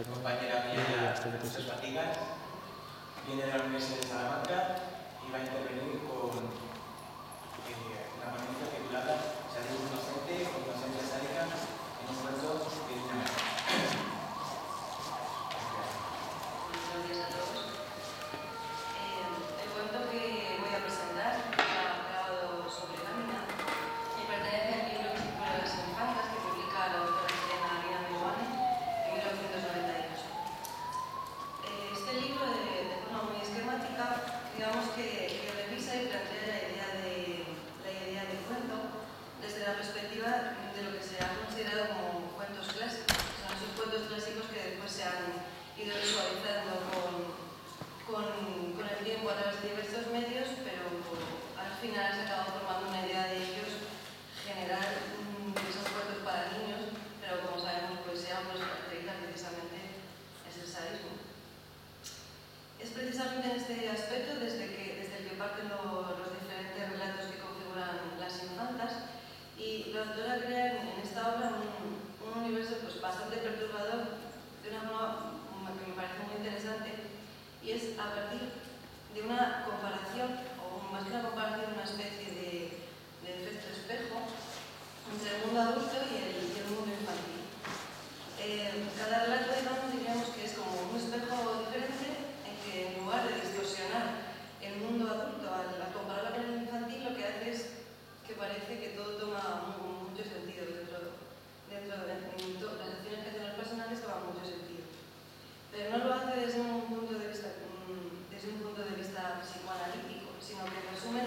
compañera mía de Fatigas, viene de la Universidad de Salamanca y va a intervenir con una ponencia titulada Sadismo inocente o inocencia sádica en un cuento de Lina Meyer. Buenos días a todos. El cuento que voy a presentar está grabado sobre lámina y pertenece al libro Círculo de las Infantas que publica la autora chilena Lina Meyer en 1998. Este libro, de forma muy esquemática, digamos que revisa y plantea la idea del cuento desde la perspectiva de lo que se ha considerado como cuentos clásicos. Son esos cuentos clásicos que después se han ido visualizando con el tiempo a través de diversos medios, pero al final se acaba formando una idea de ellos general de esos cuentos para niños, pero como sabemos, poesía pues caracteriza precisamente es el sadismo. Es precisamente en este aspecto desde el que parten los diferentes relatos que configuran las infantas, y la autora crea en esta obra un universo pues bastante perturbador de una forma que me parece muy interesante, y es a partir de una comparación, o más que una comparación, una especie de efecto espejo entre el mundo adulto y el mundo infantil. Cada relato, digamos, diríamos que es como un espejo diferente en que, en lugar de distorsionar el mundo adulto al compararlo con el infantil, lo que hace es que parece que todo toma mucho sentido dentro de las acciones que hacen los personajes toman mucho sentido. Pero no lo hace desde un punto de vista psicoanalítico, sino que en resumen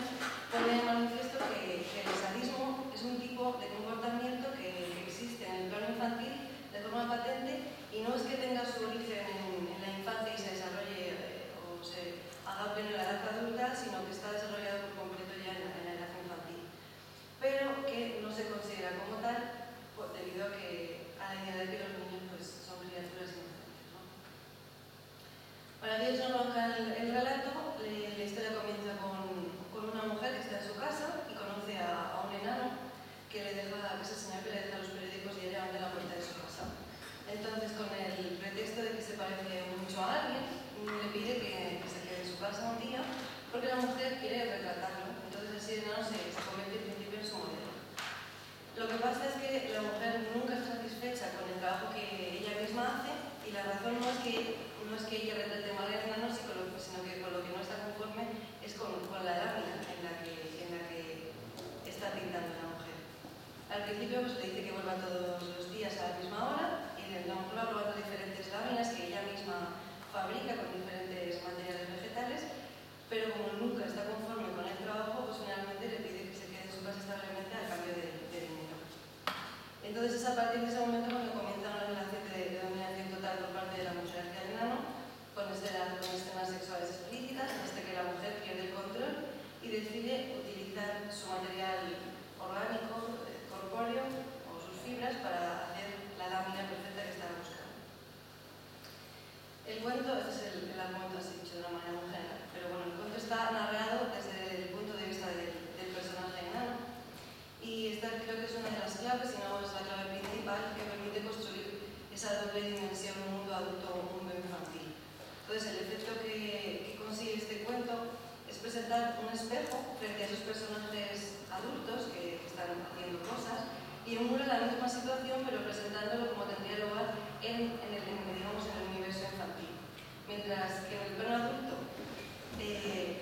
pone de manifiesto que el sadismo es un tipo de comportamiento que existe en el plano infantil de forma patente, y no es que tenga su origen en la infancia y se desarrolle o se adapte en la edad adulta, sino que está desarrollado por completo ya en la edad infantil, pero que no se considera como tal debido a la idea de que los niños pues, son criaturas inocentes, ¿no? Para aquellos que no conozcan el relato, la historia comienza con una mujer que está en su casa y conoce a un enano que es el señor que le deja los periódicos diariamente en la puerta de su casa. Entonces, con el pretexto de que se parece mucho a alguien, le pide que se quede en su casa un día porque la mujer quiere retratarlo. Entonces, así el enano se convierte en principio en su modelo. Lo que pasa es que la mujer nunca está satisfecha con el trabajo que ella misma hace, y la razón no es que ella retrate mal al enano, sino que con lo que no está conforme es con la lámina en la que está pintando la mujer. Al principio pues, le dice que vuelva todos los días a la misma hora, y la mujer va probando diferentes láminas que ella misma fabrica con diferentes materiales vegetales, pero como nunca está conforme con el trabajo, pues finalmente le pide que se quede en su casa establemente a cambio de dinero. Entonces es a partir de ese momento cuando comienza una relación de dominación total por parte de la mujer hacia el enano, con escenas sexuales explícitas, hasta que la mujer pierde el control y decide utilizar su material orgánico, corpóreo o sus fibras para hacer la lámina perfecta que estaba buscando. El cuento, este es el argumento así dicho de una manera muy general, pero bueno, el cuento está narrado desde el punto de vista del personaje enano, y esta creo que es una de las claves, si no es la clave principal, que permite construir esa doble dimensión, un mundo adulto o un mundo infantil. Entonces, el efecto que consigue este cuento es presentar un espejo frente a esos personajes adultos que están haciendo cosas, y emula la misma situación, pero presentándolo como tendría lugar en el universo infantil. Mientras que en el plano adulto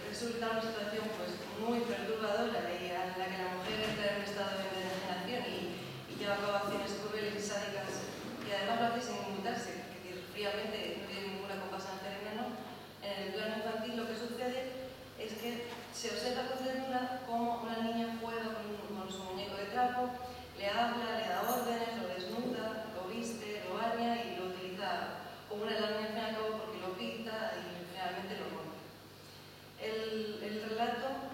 resulta una situación pues, muy perturbadora y en la que la mujer entra en un estado de degeneración y lleva a cabo acciones crueles y sádicas, y además lo hace sin inmutarse, es decir, fríamente, no tiene ninguna compasión hacia el enano. En el plano infantil lo que sucede es que se observa con ternura cómo una niña juega con su muñeco de trapo, le habla, le da órdenes, lo desnuda, lo viste, lo baña y lo utiliza como una lámina al fin y al cabo porque lo pinta y finalmente lo rompe. El relato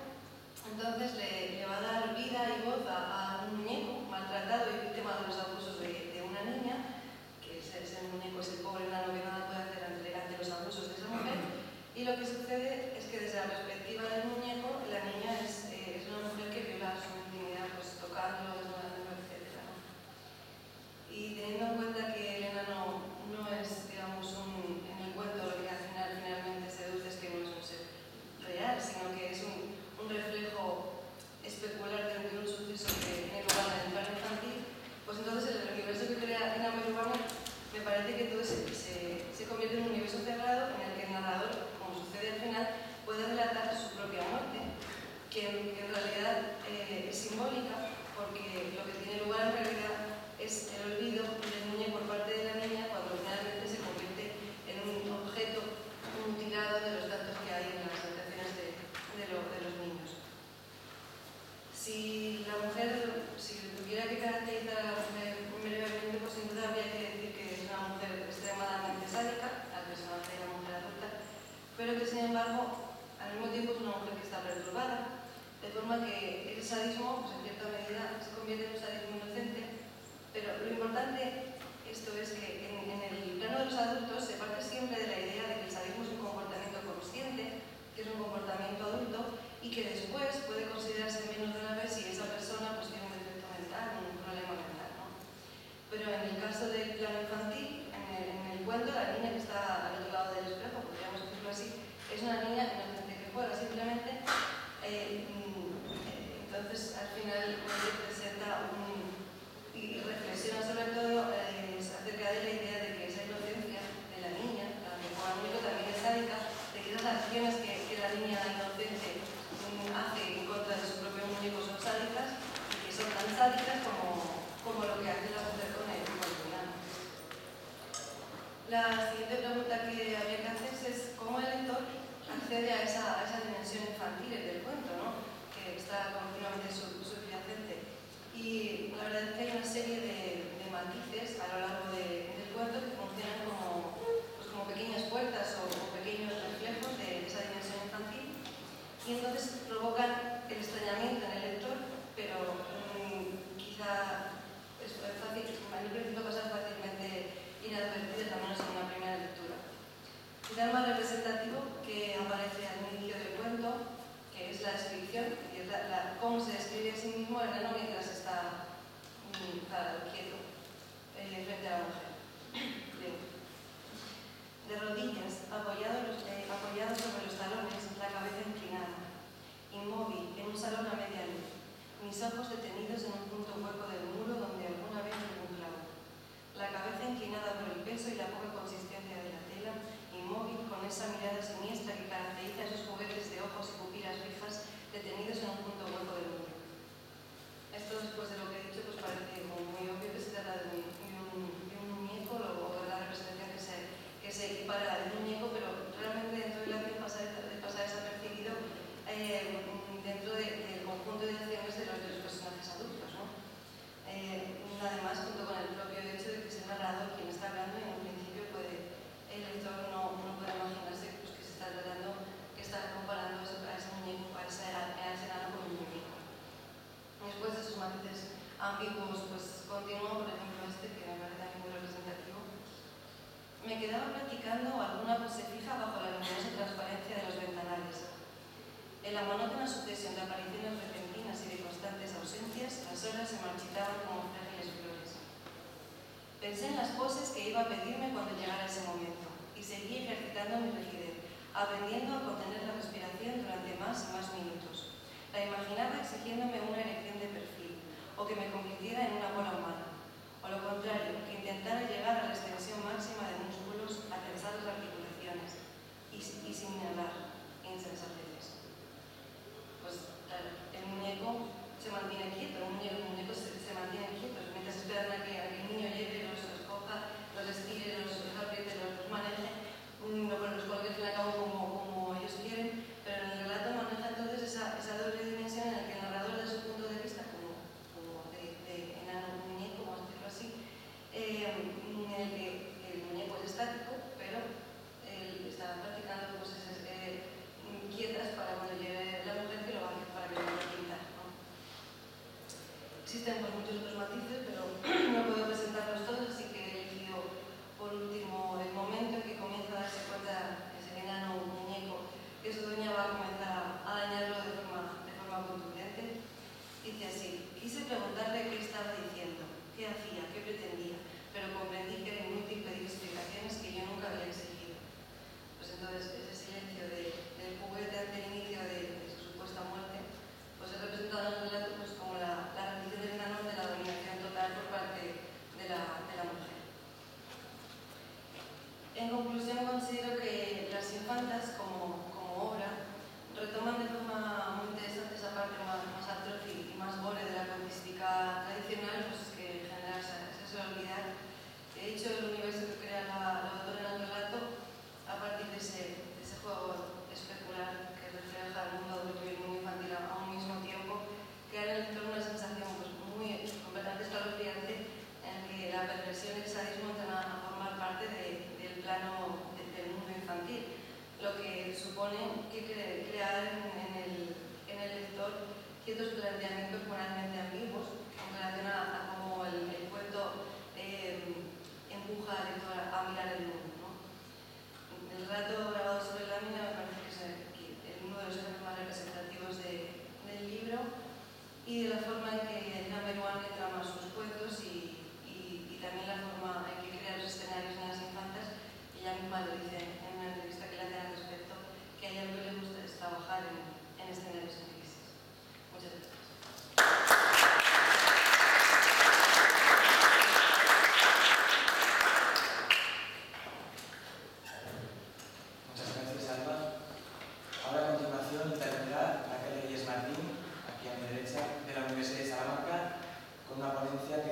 entonces le va a dar vida y voz a un muñeco maltratado y víctima de los abusos de una niña, que ese muñeco es el pobre enano que nada puede hacer ante los abusos de esa mujer, y lo que sucede es que desde la perspectiva del muñeco, la niña es una mujer que viola su intimidad, pues tocando, desnudándolo, etc., ¿no? caracteriza a la mujer brevemente, pues sin duda habría que decir que es una mujer extremadamente sádica, al personaje de la mujer adulta, pero que sin embargo al mismo tiempo es una mujer que está perturbada, de forma que el sadismo, pues en cierta medida, se convierte en un sadismo inocente, pero lo importante esto es que en el plano de los adultos se parte siempre de la idea de que el sadismo es un comportamiento consciente, que es un comportamiento adulto y que después puede considerarse menos grave si esa persona pues, tiene un defecto mental, un problema mental, ¿no? Pero en el caso del plano infantil, en el cuento, la niña que está al otro lado del espejo, podríamos decirlo así, es una niña inocente que juega simplemente. Entonces, al final, presenta y reflexiona sobre todo acerca de la idea de que esa inocencia de la niña, la que juega mucho también es sádica, de que esas acciones que la niña inocente hace en contra de su propio muñeco son sádicas y que son tan sádicas como lo que hace la mujer con el villano. La siguiente pregunta que habría que hacerse es cómo el lector accede a esa dimensión infantil del cuento, ¿no? Que está continuamente subyacente. Y la verdad es que hay una serie de matices a lo largo del cuento que funcionan como pequeñas puertas o pequeños reflejos de esa dimensión infantil y entonces provocan el extrañamiento en el lector, pero quizá es fácil, a mí me pasa fácilmente inadvertido, al menos en una primera lectura. Quizá el más representativo que aparece al inicio del cuento, que es la descripción, que es cómo se describe a sí mismo el enano mientras está quieto frente a la mujer. De rodillas, apoyado sobre los talones, la cabeza inclinada, inmóvil, en un salón a media luz, mis ojos detenidos en un punto hueco del muro donde alguna vez hubo un clavo. La cabeza inclinada por el peso y la poca consistencia de la tela, inmóvil, con esa mirada siniestra que caracteriza esos juguetes de ojos y pupilas fijas detenidos en un punto hueco del muro. Esto, después de lo que he dicho, pues parece muy obvio que se trata de un muñeco o de la representación que se equipara a la del muñeco, pero realmente dentro de la acción pasa desapercibido dentro del conjunto de acciones de los personajes adultos, ¿no? Además, junto con el propio hecho de que es el narrador quien está hablando y en un principio el lector no puede imaginarse pues, que se está tratando, que está comparando a ese muñeco, a ese enano con un muñeco. Después de esos matices ambiguos, pues continúo, por ejemplo, este que me parece también muy representativo. Me quedaba practicando alguna pose fija bajo la luminosa transparencia de los ventanales. En la monótona sucesión de apariciones repentinas y de constantes ausencias, las horas se marchitaban como frágiles flores. Pensé en las poses que iba a pedirme cuando llegara ese momento y seguí ejercitando mi rigidez, aprendiendo a contener la respiración durante más y más minutos. La imaginaba exigiéndome una erección de perfil, o que me convirtiera en una bola humana, o lo contrario, que intentara llegar a la extensión máxima de músculos, a tensar las articulaciones, y sin inhalar insensateces. Pues claro, el muñeco se mantiene quieto, el muñeco se mantiene quieto, mientras esperan a que el niño llegue, los coja, los estire, los apriete, los maneje, los coloque al cabo como ellos quieren, pero en el relato maneja entonces esa doble dimensión en la que el narrador, desde su punto de vista como de enano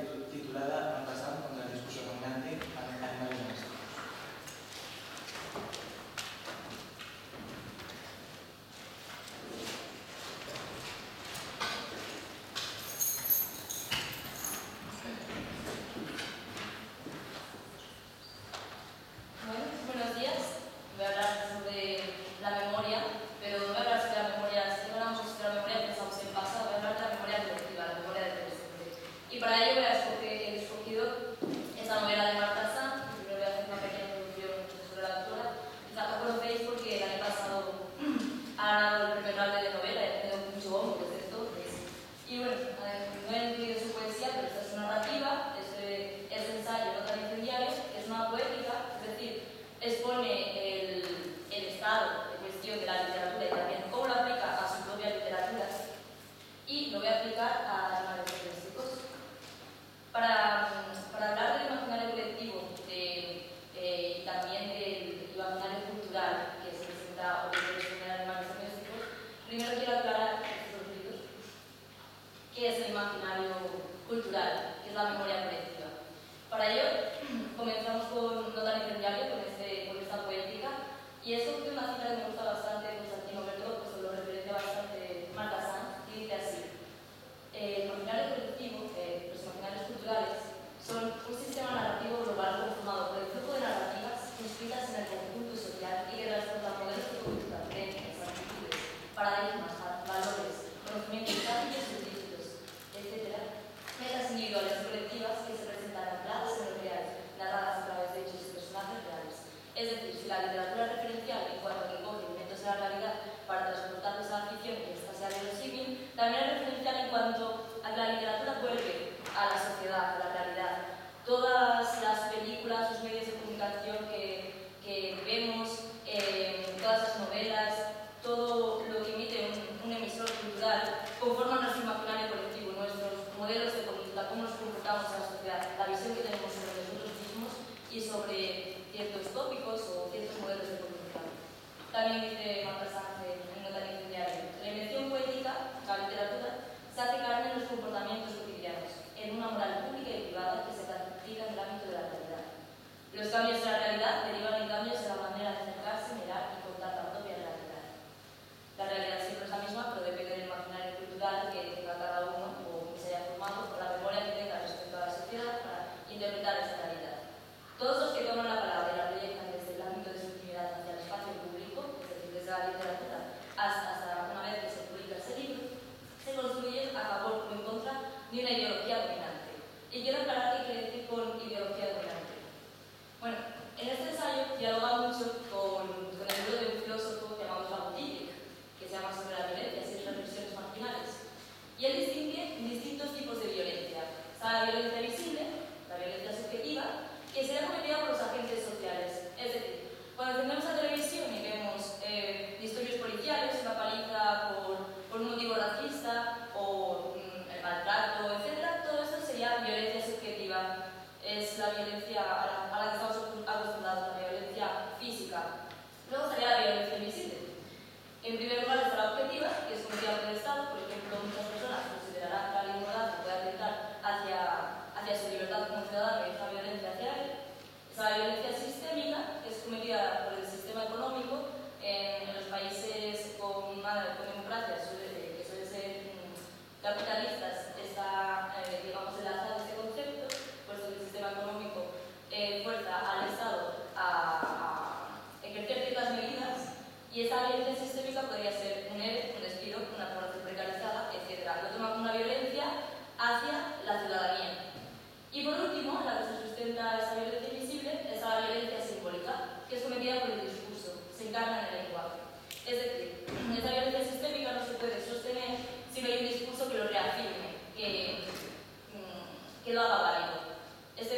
titulada Marta contra el discurso dominante, animales domésticos. Buenos días. Voy a hablar sobre la memoria, pero no voy a hablar sobre la memoria, si no hablamos sobre la memoria pensamos en pasado, voy a hablar de la memoria colectiva, la memoria del presente. Y para ello he escogido esta novela de Marta Sanz. Primero voy a hacer una pequeña introducción sobre la autora. Quizás la conocéis porque el año pasado ha ganado el premio Nobel de novela y ha tenido mucho bombo desde entonces. Y bueno, no he incluido su poesía, pero esta es una narrativa, es su ensayo No tan incendiario, que es una poética, es decir, expone el estado de cuestión de la literatura y también cómo lo aplica a su propia literatura, y lo voy a aplicar a animales domésticos. Para hablar del imaginario colectivo y también del imaginario cultural que se presenta o que se presenta en animales domésticos, primero quiero aclarar qué es el imaginario cultural, qué es la memoria colectiva. Para ello, comenzamos con No tan incendiario, con esta poética, y es una cita que me gusta bastante, Constantino Berto, pues lo referencia bastante Marta Sanz, y dice así: el imaginario colectivo, los imaginarios culturales, son un sistema narrativo global conformado por el grupo de narrativas inscritas en el conjunto social y que transportan modelos de conducta, creencias, actitudes, paradigmas, valores, conocimientos prácticos y ilícitos, etc., metas individuales y colectivas que se presentan ancladas en lo real, narradas a través de hechos y personajes reales. Es decir, si la literatura referencial en cuanto a que coge elementos de la realidad para transportarlos a la ficción y esta sea verosímil, también es referencial en cuanto a que la literatura vuelve a la sociedad, a la realidad. Todas las películas, los medios de comunicación que vemos, todas las novelas, todo lo que emite un emisor cultural conforma nuestro imaginario colectivo, nuestros modelos de conducta, cómo nos comportamos en la sociedad, la visión que tenemos sobre nosotros mismos y sobre ciertos tópicos o ciertos modelos de conducta. También dice Marta Sanz en No tan incendiario: la invención poética, la literatura, se hace carne en los comportamientos cotidianos, en una moral pública y privada que se practica en el ámbito de la realidad. Los cambios de la realidad derivan en cambios en la manera de acercarse, mirar y contar la propia realidad. La realidad siempre es la misma, pero depende del imaginario cultural que tenga cada uno o que se haya formado, por la memoria que tenga respecto a la sociedad para interpretar esa realidad. Todos los que toman la palabra y la proyectan desde el ámbito de su intimidad hacia el espacio público, es decir, desde la literatura hasta una vez que se publica ese libro, se construyen a favor o en contra de una ideología dominante. Y quiero aclarar qué quiere decir con ideología dominante. Bueno, en este ensayo dialoga mucho con el libro de un filósofo llamado Foucault, que se llama Sobre la violencia y sus reflexiones marginales. Y él distingue distintos tipos de violencia. Está la violencia visible, la violencia subjetiva, que será cometida por los agentes sociales. Es decir, cuando encendemos la televisión y vemos disturbios policiales, una paliza por un motivo racista o el maltrato, etc., todo esto sería violencia subjetiva. Es la violencia a la que estamos acostumbrados, la violencia física. Luego estaría la violencia invisible. En primer lugar está la objetiva, que es cometida por el Estado. Por ejemplo, muchas personas considerarán que alguien mordazo puede atentar hacia su libertad como ciudadano y esta violencia hacia él. Está la violencia sistémica, que es cometida por el sistema económico. En los países con democracia, que suelen ser capitalistas, está, digamos, enlazado este concepto, puesto que el sistema económico fuerza al Estado a ejercer ciertas medidas. Y esta violencia sistémica podría ser un ERE, un despido, una población precarizada, etc. Lo toma como una violencia hacia la ciudadanía. Y por último, la que se sustenta esa violencia invisible es la violencia simbólica, que es cometida por el discurso, se encarna en el lenguaje. Es decir, esa violencia sistémica no se puede sostener si no hay un discurso que lo reafirme, que lo haga válido. Esta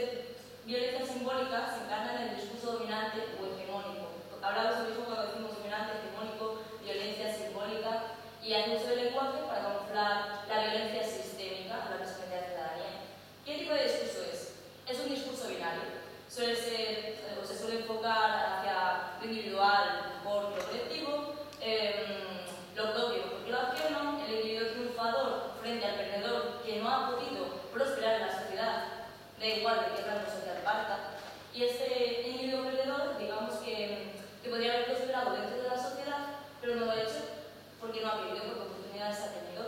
violencia simbólica se encarna en el discurso dominante o hegemónico. Hablamos lo mismo cuando decimos dominante, hegemónico, violencia simbólica, y hace uso del lenguaje para camuflar la violencia sistémica a la que se somete a la ciudadanía. ¿Qué tipo de discurso es? Es un discurso binario. Suele ser, o se suele enfocar hacia lo individual por lo colectivo, lo propio porque lo ajeno, el individuo triunfador frente al perdedor que no ha podido prosperar en la sociedad Y este individuo perdedor, digamos que podría haber prosperado dentro de la sociedad, pero no lo ha hecho porque no ha querido, porque oportunidades ha tenido.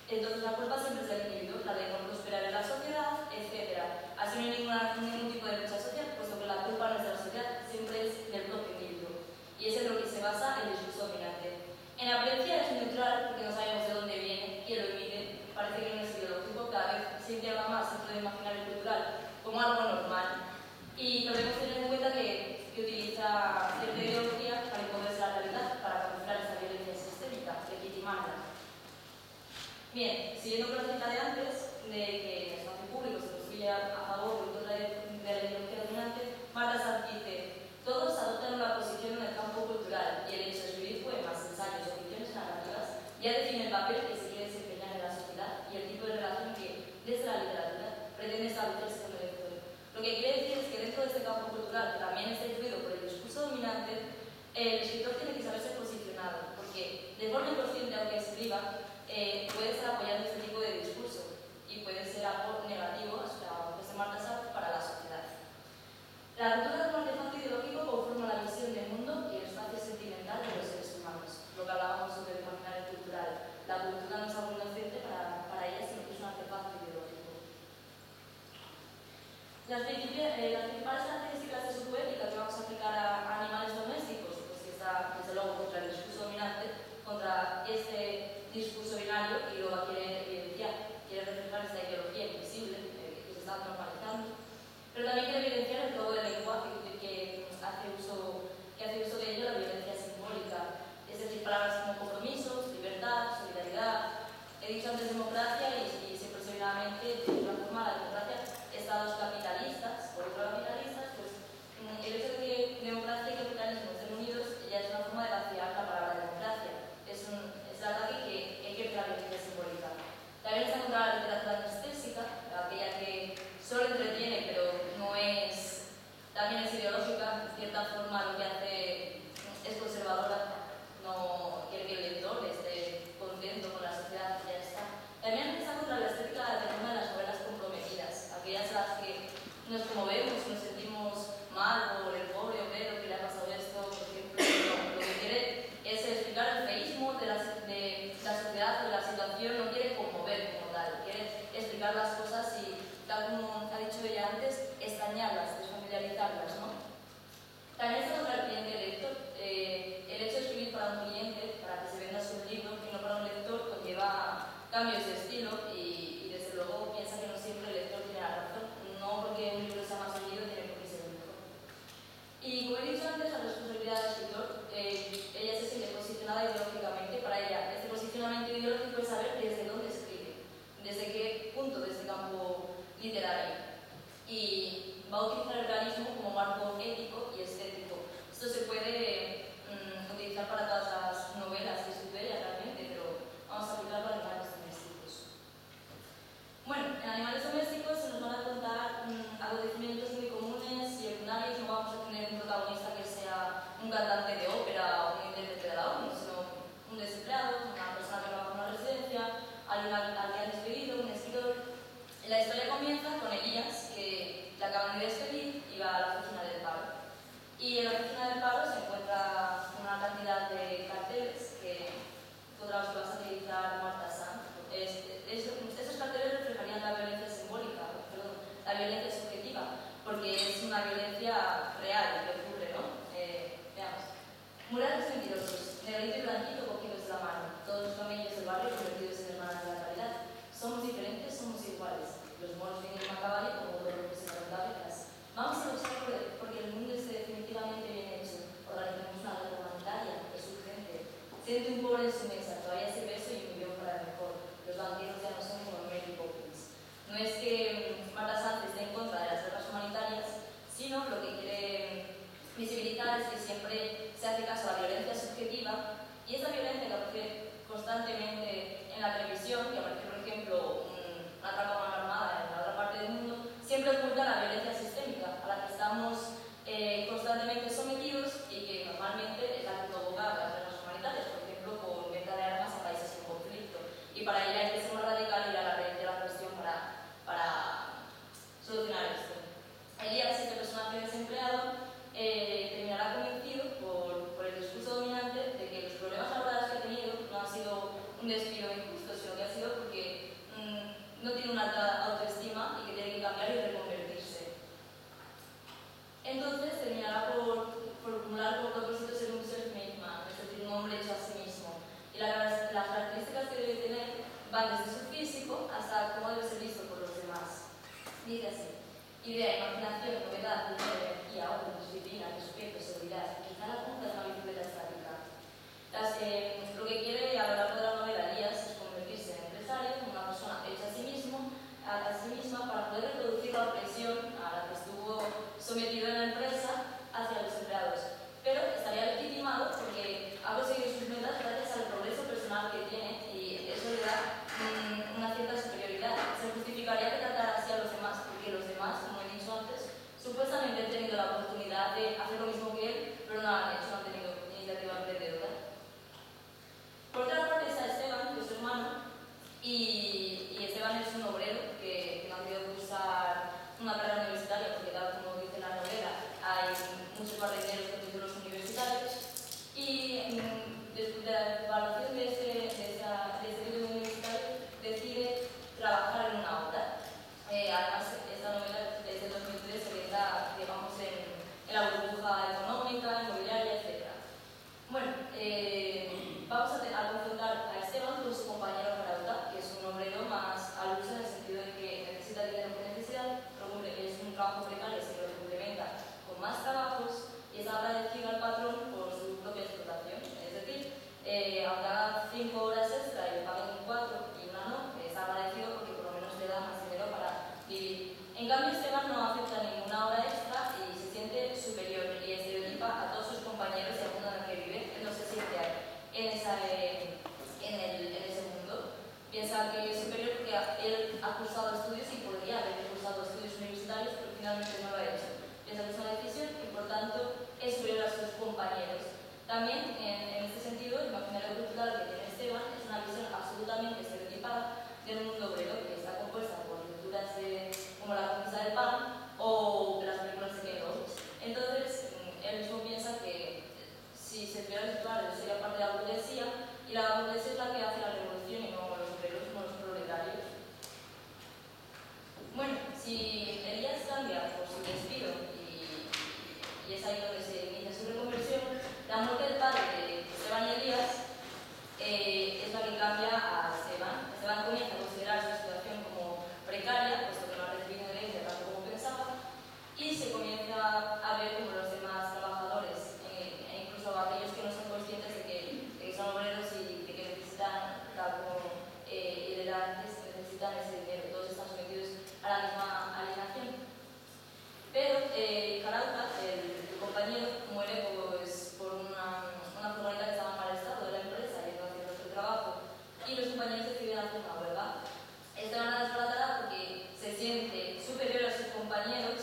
Entonces la culpa siempre es del individuo, la de no prosperar en la sociedad, etc. Así no hay ningún tipo de lucha social, puesto que la culpa no es de la sociedad, siempre es del propio individuo. Y es en lo que se basa el discurso dominante. En apariencia es neutral, porque no sabemos de dónde viene, quién lo emite, parece que no es ideológico, cada vez se integra más dentro del imaginario cultural como algo normal. Y debemos tener en cuenta que utiliza cierta ideología para imponerse la realidad, para camuflar esa violencia sistémica, legitimarla. Bien, siguiendo con la cita de antes, de que el espacio público se construye a favor o en contra de la ideología dominante, Marta Sanz dice: todos adoptan una posición en el campo cultural y el hecho de escribir poemas, ensayos o ficciones narrativas ya define el papel que se quiere desempeñar en la sociedad y el tipo de relación que, desde la literatura, pretende establecerse con el lector. Lo que quiere decir es que dentro de este campo cultural, que también está influido por el discurso dominante, el escritor tiene que saberse posicionado, porque de forma inconsciente, aunque escriba, puede estar apoyando este tipo de discurso y puede ser algo negativo, aunque se Marta Sanz, para la sociedad. La cultura como artefacto ideológico conforma la visión del mundo y el espacio sentimental de los seres humanos. Lo que hablábamos sobre el imaginario cultural. La cultura no es algo inocente para ella, sino que es un artefacto ideológico. Las principales características de su poética que vamos a aplicar a animales domésticos, pues que está desde luego contra el discurso dominante, contra este discurso binario, y luego quiere evidenciar, quiere reflejar esta ideología invisible que se está normalizando. Pero también quiere evidenciar el robo del lenguaje que hace uso de ello la violencia simbólica, es decir, palabras como compromisos, libertad, solidaridad. He dicho antes democracia y siempre severamente, de una forma, la democracia, estados capitalistas, por otro capitalistas, pues el hecho de que democracia y capitalismo estén unidos ya es una forma de vaciar la palabra democracia. Es el ataque que ejerce la violencia simbólica. También está contra la literatura anestésica, aquella que solo entretiene, pero no es, también es ideológica, en cierta forma lo que hace es conservadora, no quiere que el lector esté contento con la sociedad, ya está. También está contra la estética de una de las novelas comprometidas, aquellas las que nos conmovemos, nos sentimos mal por el pobre o ver lo que le ha pasado esto, por ejemplo, lo que quiere es explicar el feísmo de la sociedad, de la situación, no quiere conmover como tal, quiere explicar las cosas y, tal como ha dicho ella antes, estañarlas, desfamiliarizarlas, ¿no? También está contra el cliente lector. El hecho de escribir para un cliente, para que se venda su libro, y no para un lector, conlleva cambios de estilo y desde luego piensa que no siempre el lector tiene la razón, no porque un libro sea más vendido tiene por qué ser mejor. Y como he dicho antes, la responsabilidad del escritor, ella se siente posicionada ideológicamente. Para ella, este posicionamiento ideológico es saber desde dónde escribe, desde qué punto de este campo literario, y va a utilizar el realismo como marco ético y estético. Esto se puede utilizar para todas las novelas que supera realmente, pero vamos a aplicarlo a animales domésticos. Bueno, en animales domésticos se nos van a contar acontecimientos muy comunes y ordinarios. No vamos a tener un protagonista que sea un cantante de ópera o un intérprete de la ONU, sino un desempleado, una persona que trabaja en una residencia, alguien al que han despedido, un escritor. La historia comienza con Elías, que le acaban de despedir y va a la oficina del paro. Y en la oficina del paro se encuentra una cantidad de carteles que contra los que va a satirizar Marta Sanz. Esos carteles reflejarían la violencia simbólica, perdón, la violencia subjetiva, porque es una violencia real que ocurre, ¿no? Veamos. Murales mentirosos, negrito y blanquito cogidos de la mano, todos los camellos del barrio convertidos en hermanas de la caridad. Somos diferentes, somos iguales. Los moros vienen a caballo como todos los que se dan cabezas. Vamos a luchar porque el mundo esté definitivamente bien hecho. Organizamos una red humanitaria, es urgente. Siente un pobre en su mesa, todavía ese beso y un millón para el mejor. Los banqueros ya no son como Mary Poppins. No es que Marta Sanz esté en contra de las guerras humanitarias, sino lo que quiere visibilizar es que siempre se hace caso a la violencia subjetiva, y esa violencia que aparece constantemente en la televisión, que aparece, por ejemplo, una atraco a mano armada en la otra parte del mundo, siempre oculta la violencia sistémica a la que estamos constantemente sometidos y que normalmente es la que provoca las guerras humanitarias, por ejemplo, con venta de armas a países en conflicto. Y para ello hay que ser más radical y ir a la raíz de la cuestión para solucionar esto. Elías, este personaje Dice así: idea, imaginación, novedad, dinero, energía, orden, disciplina, respeto, seguridad. Quizá la punta de una bicicleta estática. Lo que quiere a lo largo de la novela Elías es convertirse en empresario, en una persona hecha a sí misma, para poder reproducir la opresión a la que estuvo sometido en la empresa hacia los empleados. Pero estaría legitimado porque ha conseguido sus metas gracias al progreso personal que tiene y eso le da una cierta superioridad. Se justificaría que tratara así a los demás porque los demás, como he dicho antes, supuestamente han tenido la oportunidad de hacer lo mismo que él, pero no lo han hecho, no han tenido iniciativa emprendedora. Por otra parte está Esteban, que es su hermano, y Esteban es un obrero que no ha querido cursar una carrera universitaria porque, tal como dice la novela, hay muchos barrenderos con títulos universitarios y después de la evaluación de este título universitario decide trabajar en una obra. Además, esta novela es de 2003, se orienta, digamos, en la burbuja económica, inmobiliaria, etc. Bueno, vamos a confrontar a Esteban con su compañero Carauta, que es un obrero más al uso en el sentido de que necesita dinero por necesidad, es un trabajo precario, se lo complementa con más trabajos y es agradecido al patrón por su propia explotación. Es decir, aunque haga 5 horas extra y le paguen 4 y una no, es agradecido porque por lo menos le da más dinero para vivir. En cambio, Esteban no acepta ninguna hora extra y se siente superior y estereotipa a todos sus compañeros y al mundo en el que vive. Él no se siente en ese mundo. Piensa que es superior porque él ha cursado estudios y podría haber cursado estudios universitarios, pero finalmente no lo ha hecho. Piensa que es una decisión y por tanto es superior a sus compañeros. También, en este sentido, el imaginario cultural que tiene Esteban es una visión absolutamente estereotipada del mundo obrero, que está compuesta por lecturas como La conquista del pan o las películas de Ken Loach. Entonces, él mismo piensa que si se tuviera que situar, sería parte de la burguesía, y la burguesía es la que hace la revolución y no los obreros, no los proletarios. Bueno, si Elías cambia por su despido y es ahí donde se inicia su reconversión, la muerte del padre de Esteban y Elías es la que cambia a Esteban. Esteban comienza a considerar su situación como precaria, puesto que no ha recibido herencia tanto como pensaba, y se comienza a ver como los demás trabajadores, e incluso aquellos que no son conscientes de que son obreros y de que necesitan, tal como él era antes, necesitan ese dinero. Todos están sometidos a la misma alienación. Pero Carauta, el compañero, muere pues, por una furgoneta que estaba en mal estado de la empresa y no haciendo su trabajo, y los compañeros deciden hacer una huelga. Esteban la desbaratará porque se siente superior a sus compañeros.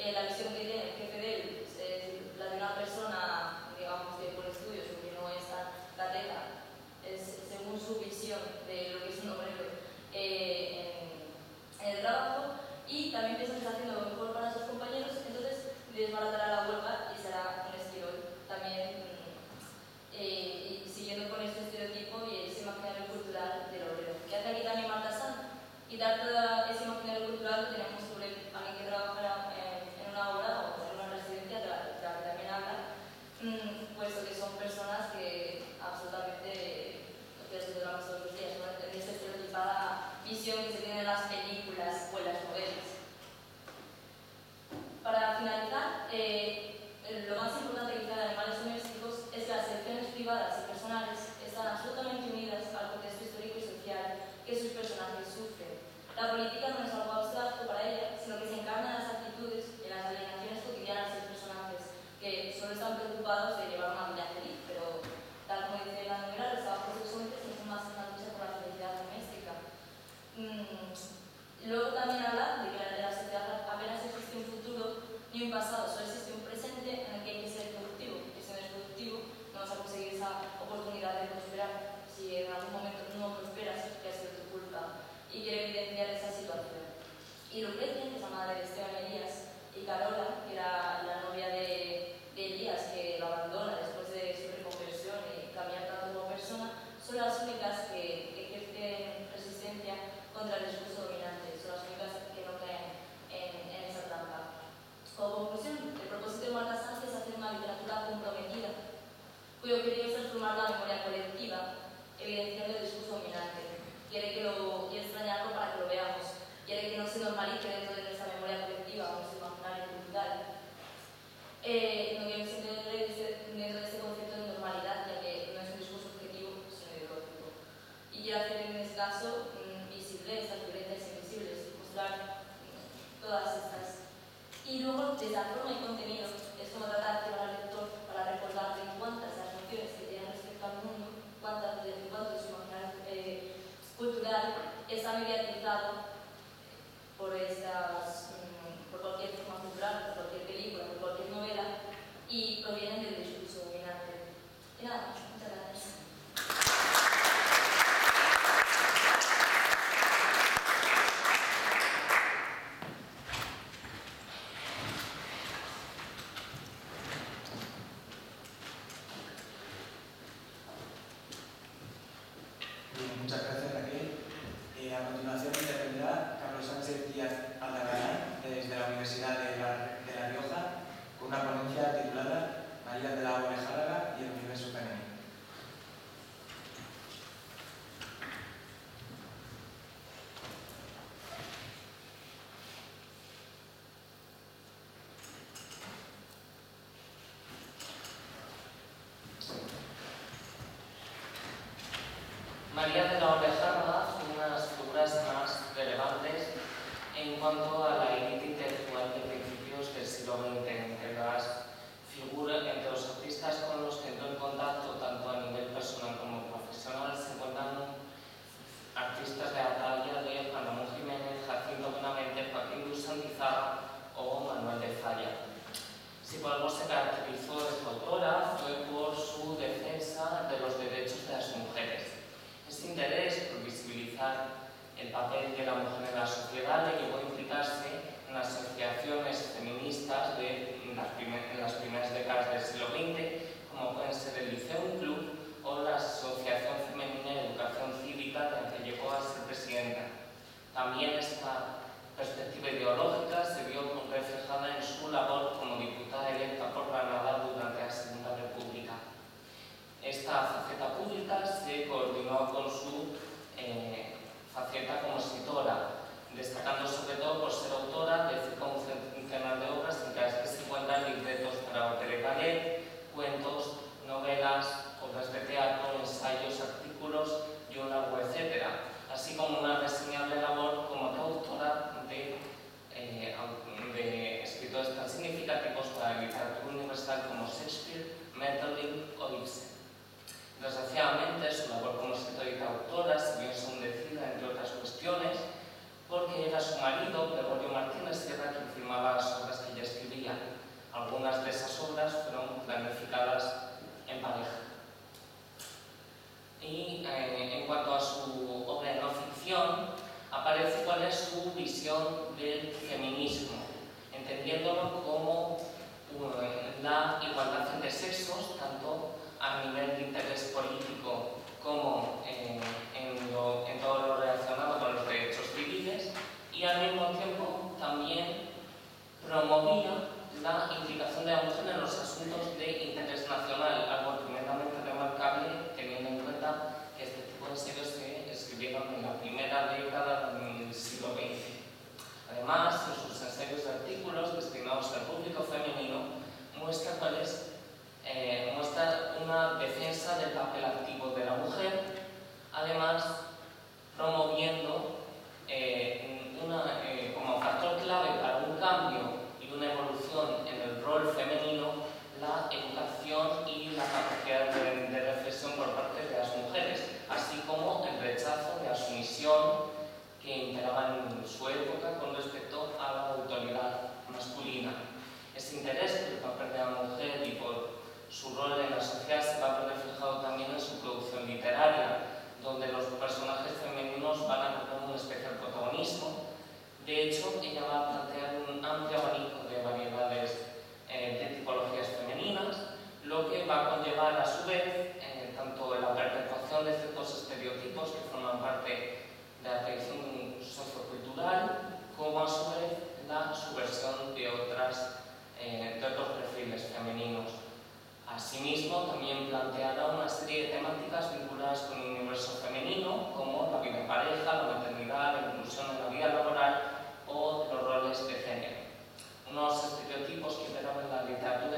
La visión que tiene el jefe de él es la de una persona, digamos, que por estudios o que no es tan cateta, es según su visión de lo que es un obrero en el trabajo, y también piensa que está haciendo lo mejor para sus compañeros, entonces desbaratará la huelga y será un esquirol. También y siguiendo con este estereotipo y ese imaginario cultural del obrero. ¿Qué hace aquí también Marta Sanz? Quitar todo ese imaginario cultural que tenemos sobre alguien que trabaja en una obra o en una residencia, de la que también habla, puesto que son personas que absolutamente, que les hablamos todos los días, ¿no? En esta estereotipada visión que se tiene en las películas o en las novelas. no quiero entender dentro de ese concepto de normalidad, ya que no es un discurso objetivo, sino ideológico. Y quiero hacer en este caso visible estas violencias invisibles, mostrar todas estas. Y luego, desde la forma y contenido, es como tratar de activar al lector para recordarle cuántas las nociones que tienen respecto al mundo, cuánto de su imaginario cultural está mediatizado por cualquier forma cultural, por cualquier película, por cualquier novela, y provienen del discurso dominante. Y nada, muchas gracias. Muchas gracias, Raquel. A continuación intervendrá Carlos Sánchez Díaz Aldagarán, desde la Universidad de La Rioja, con una ponencia titulada María de la Orejáraga y el universo femenino. María de la Orejáraga fue una de las figuras más relevantes en cuanto a la élite intelectual de principios del siglo XX, entre los artistas con los que entró en contacto tanto a nivel personal como profesional se encuentran artistas de la talla de Juan Ramón Jiménez, Jacinto Benavente, Joaquín Luis Santizaga o Manuel de Falla. Si por algo se caracterizó esta autora fue por su defensa de los derechos de las mujeres. Este interés por visibilizar el papel de la mujer en la sociedad le llevó a implicarse en las asociaciones feministas en las primeras décadas del siglo XX, como pueden ser el Liceum Club o la Asociación Femenina de Educación Cívica, de la que llegó a ser presidenta. También esta perspectiva ideológica se vio reflejada en su labor como diputada electa por Granada durante la Segunda República. Esta faceta pública se coordinó con su faceta como escritora, destacando sobre todo por ser autora de cerca de un centenar de obras entre las que se encuentran libretos para ópera y ballet, cuentos, novelas, obras de teatro, ensayos, artículos y un largo etcétera, así como una reseñable labor como traductora de escritores tan significativos para la literatura universal como Shakespeare, Maeterlinck o Ibsen. Desgraciadamente, su labor como escritora y traductora se vio ensombrecida, entre otras cuestiones, porque era su marido, Gregorio Martínez Sierra, quien firmaba las obras que ella escribía. Algunas de esas obras fueron planificadas en pareja. Y en cuanto a su obra de no ficción, aparece cuál es su visión del feminismo, entendiéndolo como la igualdad entre sexos, tanto a nivel de interés político como en todo lo relacionado con los derechos civiles, y al mismo tiempo también promovía la implicación de la mujer en los asuntos de interés nacional, algo tremendamente remarcable teniendo en cuenta que este tipo de ensayos se escribieron en la primera década del siglo XX. Además, en sus ensayos y artículos destinados al público femenino muestra una defensa del papel activo de la mujer, además promoviendo como factor clave para un cambio y una evolución en el rol femenino la educación y la capacidad de reflexión por parte de las mujeres, así como el rechazo de la sumisión que imperaba en su época con respecto a la autoridad masculina. Ese interés por el papel de la mujer y por su rol en la sociedad se va a ver reflejado también en su producción literaria, donde los personajes femeninos van a tener un especial protagonismo. De hecho, ella va a plantear un amplio abanico de variedades de tipologías femeninas, lo que va a conllevar a su vez tanto la perpetuación de ciertos estereotipos que forman parte de la tradición sociocultural, como a su vez la subversión de otros perfiles femeninos. Asimismo, también planteará una serie de temáticas vinculadas con el universo femenino, como la vida en pareja, la maternidad, la inclusión en la vida laboral o los roles de género. Unos estereotipos que imperaban en la literatura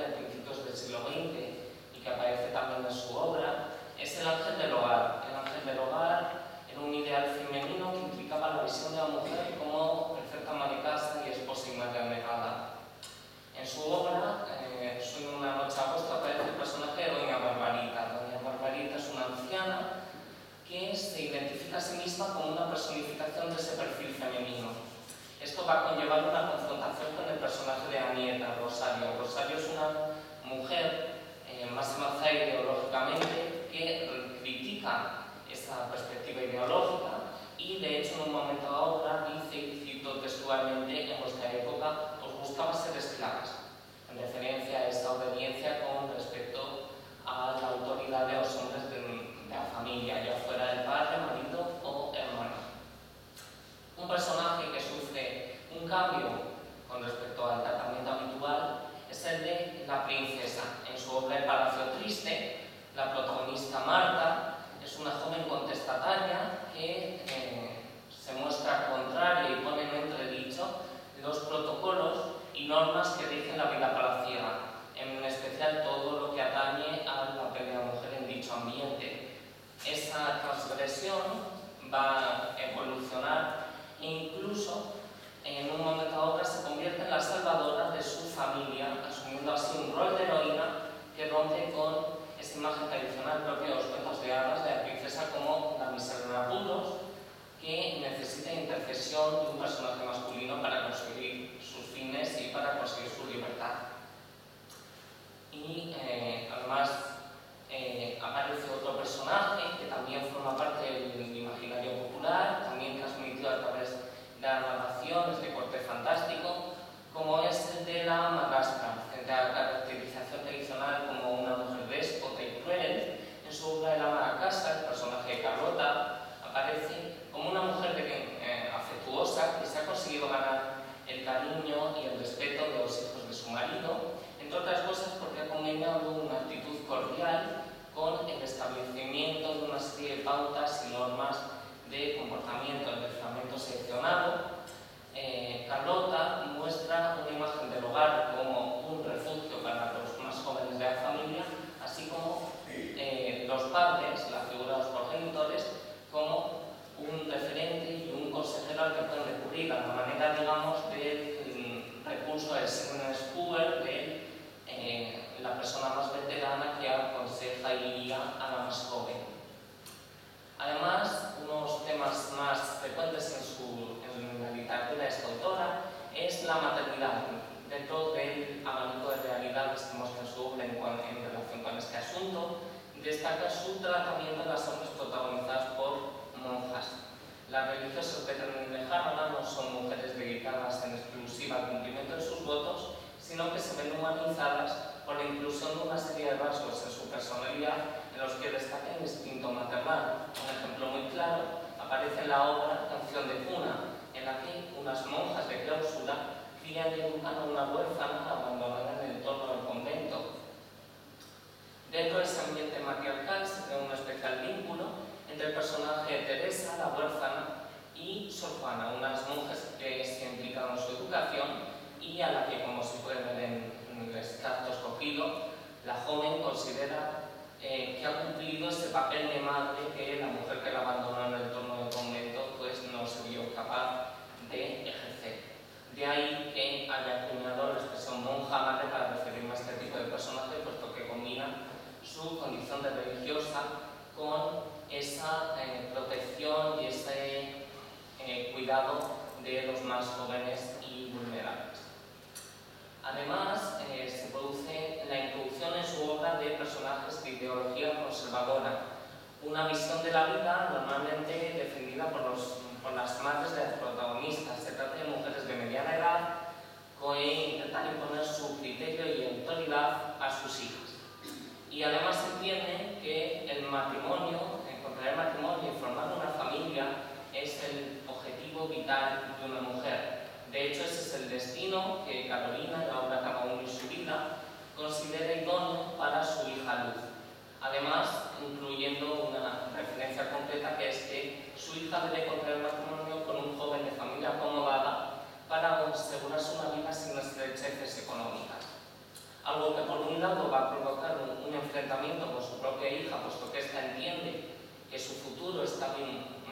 cambio con respecto al tratamiento habitual es el de la princesa. En su obra El Palacio Triste, la protagonista Marta es una joven contestataria que se muestra contraria y pone en entredicho los protocolos y normas que rigen la vida palaciega, en especial todo lo que atañe al papel de la mujer en dicho ambiente. Esa transgresión va a evolucionar e incluso en un momento dado se convierte en la salvadora de su familia, asumiendo así un rol de heroína que rompe con esa imagen tradicional propia de los cuentos de hadas de la princesa como la miseria en apuros, que necesita intercesión de un personaje masculino para conseguir sus fines y para conseguir su libertad. Y además aparece otro personaje que también forma parte del imaginario popular, también transmitido a través de las narraciones de corte fantástico, como es el de la madrastra, frente a la caracterización tradicional como una mujer déspota y cruel. En su obra El ama de casa, el personaje de Carlota aparece como una mujer afectuosa que se ha conseguido ganar el cariño y el respeto de los hijos de su marido, entre otras cosas porque ha combinado una actitud cordial con el establecimiento de una serie de pautas y normas de comportamiento en el fragmento seleccionado. Carlota muestra una imagen del hogar como un refugio para los más jóvenes de la familia, así como los padres, la figura de los progenitores, como un referente y un consejero al que pueden recurrir, a la manera, digamos, del recurso del Seelenspur, de la persona más veterana que aconseja y guía a la más joven. Además, unos temas más frecuentes en la literatura de esta autora es la maternidad. Dentro del abanico de realidades que muestra en su obra en relación con este asunto, destaca su tratamiento de las obras protagonizadas por monjas. Las religiosas de Bejarano no son mujeres dedicadas en exclusiva al cumplimiento de sus votos, sino que se ven humanizadas por la inclusión de una serie de rasgos en su personalidad en los que destaca el instinto maternal. Un ejemplo muy claro aparece en la obra Canción de cuna, en la que unas monjas de clausura crían y educan a una huérfana abandonada en el entorno del convento. Dentro de ese ambiente matriarcal se crea un especial vínculo entre el personaje de Teresa, la huérfana, y Sor Juana, unas monjas que se implican en su educación y a la que, como se puede ver en el extracto escogido, la joven considera que ha cumplido ese papel de madre que la mujer que la abandonó en el entorno del convento pues no se vio capaz de ejercer. De ahí que haya acuñado la expresión monja madre para referirme a este tipo de personaje, puesto que combina su condición de religiosa con esa protección y ese cuidado de los más jóvenes y vulnerables. Además, se produce la introducción en su obra de personajes de ideología conservadora, una visión de la vida normalmente defendida por las madres de las protagonistas. Se trata de mujeres de mediana edad que intentan imponer su criterio y autoridad a sus hijas. Y además se entiende que el matrimonio, contraer matrimonio y formar una familia es el objetivo vital de una mujer. De hecho, ese es el destino que Carolina, en la obra Cada uno y su vida, considera idóneo para su hija Luz. Además, incluyendo una referencia concreta que es que su hija debe contraer matrimonio con un joven de familia acomodada para asegurarse una vida sin estrecheces económicas. Algo que por un lado va a provocar un enfrentamiento con su propia hija, puesto que ésta entiende que su futuro está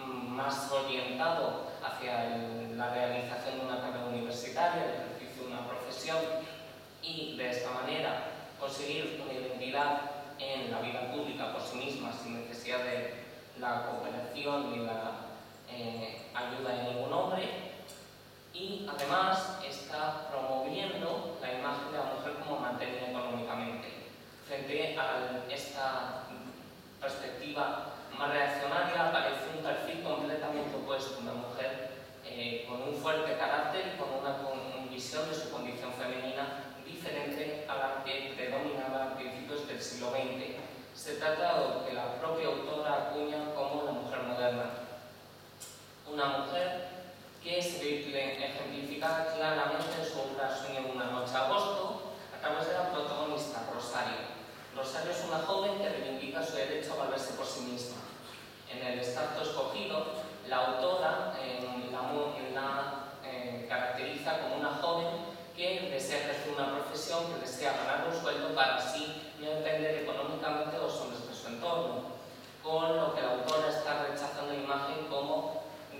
más orientado hacia la realización de una carrera universitaria, el ejercicio de una profesión, y de esta manera conseguir una identidad en la vida pública por sí misma sin necesidad de la cooperación ni la ayuda de ningún hombre. Y además está promoviendo la imagen de la mujer como mantenida económicamente. Frente a esta perspectiva más reaccionaria aparece un perfil completamente opuesto, una mujer con un fuerte carácter y con una visión de su condición femenina diferente a la que predominaba a principios del siglo XX. Se trata de lo que la propia autora acuña como la mujer moderna. Una mujer que se ejemplifica explica claramente en su obra Sueño de una noche de agosto a través de la protagonista, Rosario. Rosario es una joven que reivindica su derecho a valerse por sí misma. En el extracto escogido, la autora la caracteriza como una joven que desea ejercer una profesión, que desea ganar un sueldo para así no depender económicamente de los hombres de su entorno, con lo que la autora está rechazando la imagen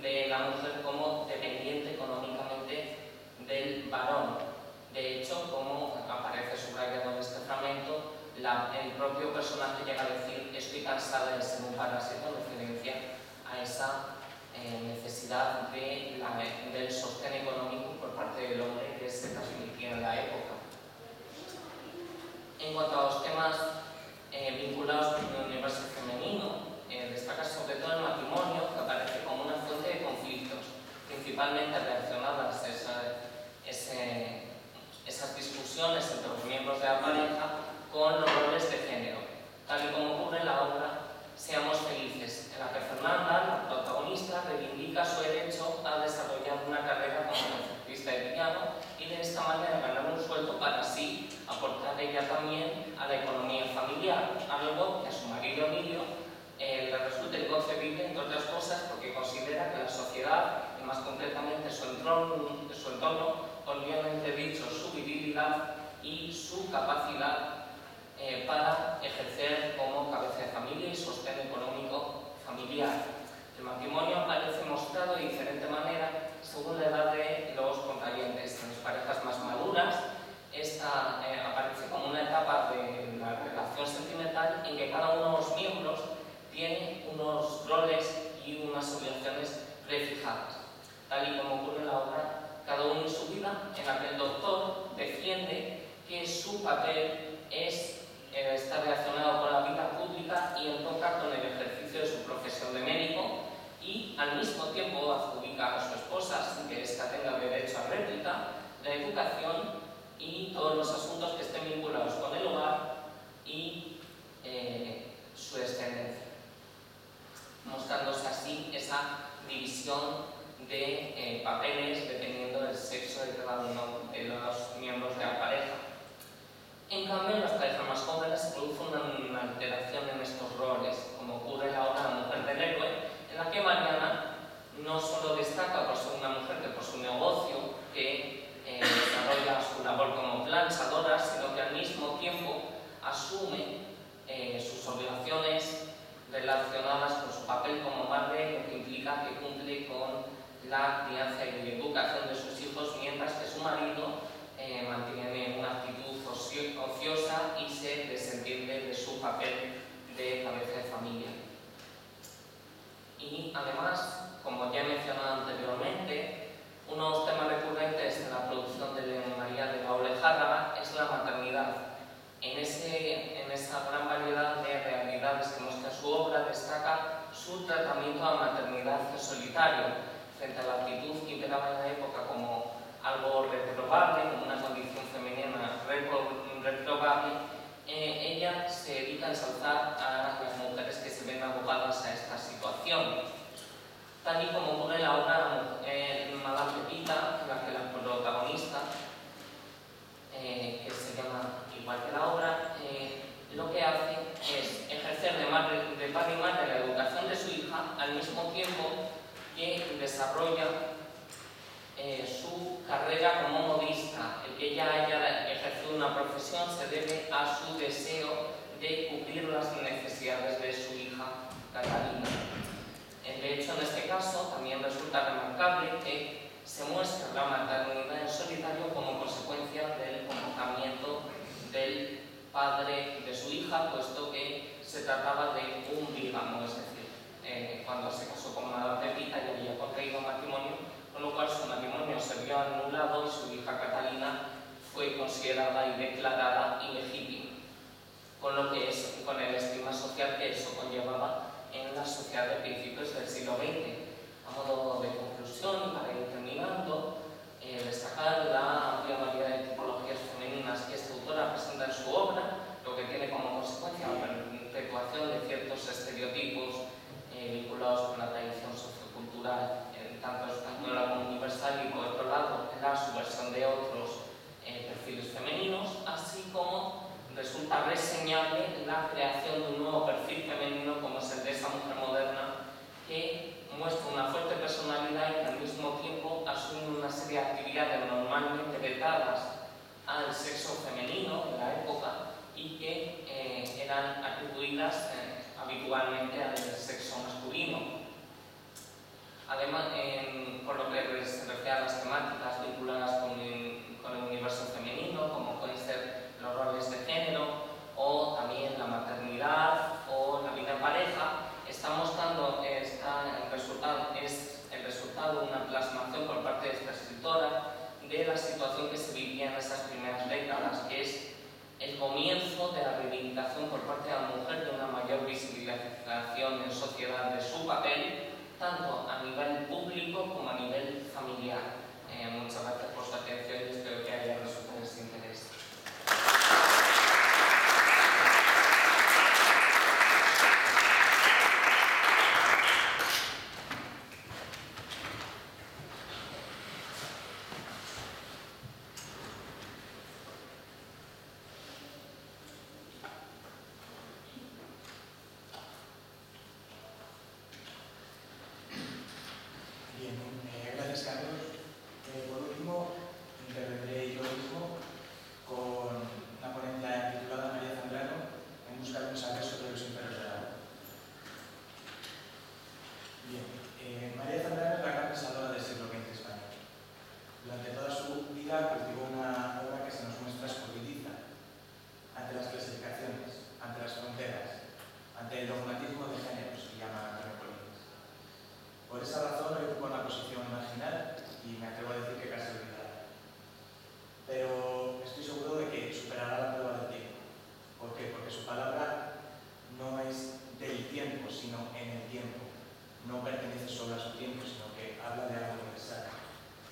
de la mujer como dependiente económicamente del varón. De hecho, como aparece subrayado en este fragmento, el propio personaje llega a decir: estoy cansada de ser un parásito, en referencia a esa necesidad del sostén económico por parte del hombre que se transmitía en la época. En cuanto a los temas vinculados con el universo femenino, destaca sobre todo el matrimonio, que aparece como una fuente de conflictos, principalmente relacionadas a esas discusiones entre los miembros de la pareja con los roles de género, tal y como ocurre en la obra Seamos felices, en la que Fernanda, la protagonista, reivindica su derecho a desarrollar una carrera como concertista de piano y de esta manera ganar un sueldo para así aportar ella también a la economía familiar, algo que a su marido Emilio le resulta inconcebible, entre otras cosas, porque considera que la sociedad, y más concretamente su entorno, pondrían en entredicho su virilidad y su capacidad para ejercer como cabeza de familia y sostén económico familiar. El matrimonio aparece mostrado de diferente manera según la edad de los contrayentes. En las parejas más maduras, esta aparece como una etapa de la relación sentimental en que cada uno de los miembros tiene unos roles y unas obligaciones prefijadas. Tal y como ocurre en la obra Cada uno en su vida, en la que el doctor defiende que su papel está relacionado con la vida pública y entoca con el ejercicio de su profesión de médico, y al mismo tiempo adjudica a su esposa, sin que ésta tenga derecho a réplica, la educación y todos los asuntos que estén vinculados con el hogar y su descendencia, mostrándose así esa división de papeles dependiendo del sexo de cada uno de los miembros de la pareja. En cambio, en las parejas más jóvenes se produce una alteración en estos roles, como ocurre ahora en La mujer del héroe, en la que Mariana no solo destaca por ser una mujer que por su negocio, que desarrolla su labor como planchadora, sino que al mismo tiempo asume sus obligaciones relacionadas con su papel como madre, lo que implica que cumple con la crianza y educación de sus hijos, mientras que su marido mantiene una actitud ociosa y se desentiende de su papel de cabeza de familia. Y además, como ya he mencionado anteriormente, uno de los temas recurrentes en la producción de María de la Olejárraga es la maternidad. En esa gran variedad de realidades que muestra su obra, destaca su tratamiento a la maternidad en solitario, frente a la actitud que imperaba en la época como algo reprobable, como una condición femenina reprobable. Ella se dedica a ensalzar a las mujeres que se ven abocadas a esta situación, tal y como ocurre en la obra Madame Pepita, en la que la protagonista, que se llama igual que la obra, lo que hace es ejercer de padre y madre la educación de su hija, al mismo tiempo que desarrolla su carrera como modista. El que ella haya ejercido una profesión se debe a su deseo de cubrir las necesidades de su hija Catalina. De hecho, en este caso también resulta remarcable que se muestra la maternidad en solitario como consecuencia del comportamiento del padre de su hija, puesto que se trataba de un bígamo, es decir, cuando se casó con Madame Pepita ya había contraído matrimonio, con lo cual su matrimonio se vio anulado y su hija Catalina fue considerada y declarada ilegítima, con el estigma social que eso conllevaba en la sociedad de principios del siglo XX. A modo de conclusión, y para ir terminando, destacar la amplia variedad de tipologías femeninas que esta autora presenta en su obra, lo que tiene como consecuencia la perpetuación de ciertos estereotipos vinculados con la tradición sociocultural, tanto española como universal, y por otro lado la resulta reseñable la creación de un nuevo perfil femenino como es el de esta mujer moderna que muestra una fuerte personalidad y que al mismo tiempo asume una serie de actividades normalmente vetadas al sexo femenino en la época y que eran atribuidas habitualmente al sexo masculino. Además, por lo que se refiere a las temáticas vinculadas con el universo femenino, como pueden ser los roles de género o también la maternidad o la vida en pareja, está mostrando, es el resultado de una plasmación por parte de esta escritora de la situación que se vivía en esas primeras décadas, que es el comienzo de la reivindicación por parte de la mujer de una mayor visibilización en sociedad de su papel, tanto a nivel público como a nivel familiar. Muchas gracias por su atención y espero que haya resultado de su interés. Gracias, Carlos. Por último, intervendré yo mismo con una ponencia titulada María Zambrano en busca de un saber sobre los imperios del agua. Bien, María Zambrano es la gran pensadora del siglo XX español. Durante toda su vida cultivó una obra que se nos muestra escurridiza ante las clasificaciones, ante las fronteras, ante el dogmatismo de géneros que llama Antonio Polines. Por esa razón hoy ocupo una posición marginal y me atrevo a decir que casi olvidada. Pero estoy seguro de que superará la prueba del tiempo. ¿Por qué? Porque su palabra no es del tiempo, sino en el tiempo. No pertenece solo a su tiempo, sino que habla de algo universal.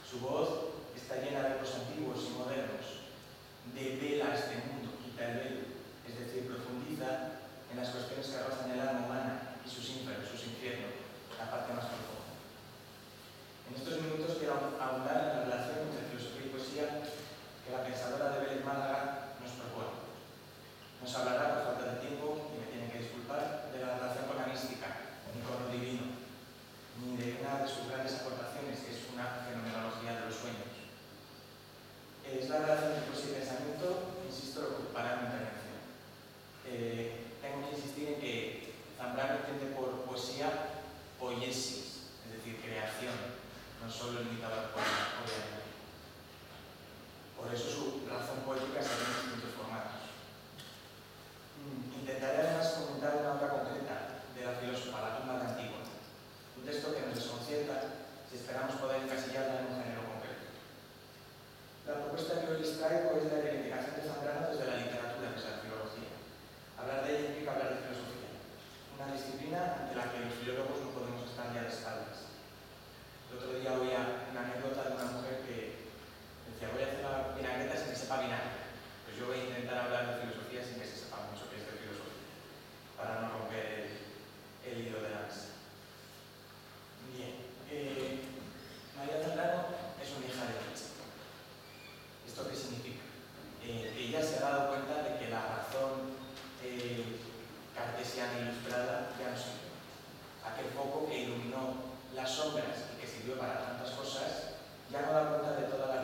Su voz está llena de ecos antiguos y modernos, devela este mundo, quita el velo, es decir, profundiza en las cuestiones que rozan el alma humana y sus ínferos, sus infiernos, la parte más profunda. En estos minutos quiero ahondar en la relación entre filosofía y poesía que la pensadora de Vélez Málaga nos propone. Nos hablará, por falta de tiempo, y me tienen que disculpar, de la relación con la mística, ni con lo divino, ni de una de sus grandes aportaciones, que es una fenomenología de los sueños. Es la relación entre poesía y pensamiento, insisto, lo que ocupará mi intervención. Tengo que insistir en que Zambrano entiende por poesía poiesis, es decir, creación, no solo limitado a poema, obviamente. Por eso su razón poética se ve en distintos formatos. Intentaré además comentar una obra concreta de la filósofa, la tumba de Antígona, un texto que nos desconcierta si esperamos poder encasillarla en un género concreto. La propuesta que hoy les traigo es la reivindicación de Zambrano desde la literatura, desde la filología. Hablar de ella implica hablar de filosofía, una disciplina ante la que los filólogos no podemos estar ya de espaldas. El otro día oía una anécdota de una mujer que decía: voy a hacer la vinagreta sin que sepa vinagre. Pues yo voy a intentar hablar de filosofía sin que se sepa mucho que es de filosofía, para no romper el hilo de la mesa. Bien, María Zambrano es una hija de Nietzsche. ¿Esto qué significa? Ella se ha dado cuenta de que la razón cartesiana ilustrada ya no sirve. Aquel foco que iluminó las sombras y que sirvió para tantas cosas ya no da cuenta de toda la